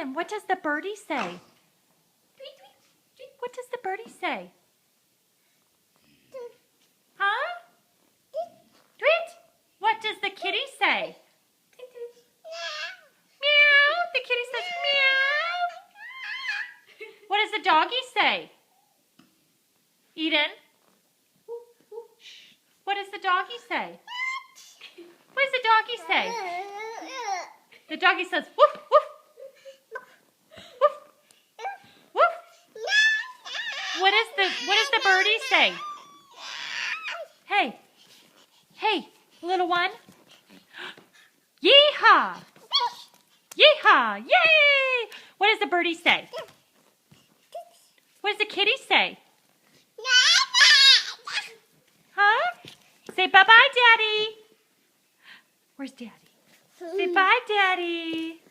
Eden, what does the birdie say? What does the birdie say? Huh? Tweet. What does the kitty say? Meow. The kitty says meow. What does the doggy say? Eden? What does the doggy say? What does the doggy say? The doggy says woof, woof. Woof. Woof. What does the birdie say? Hey. Hey, little one. Yeehaw. Yeehaw. Yay. What does the birdie say? What does the kitty say? Huh? Say bye-bye, Daddy. Where's Daddy? Say bye, Daddy.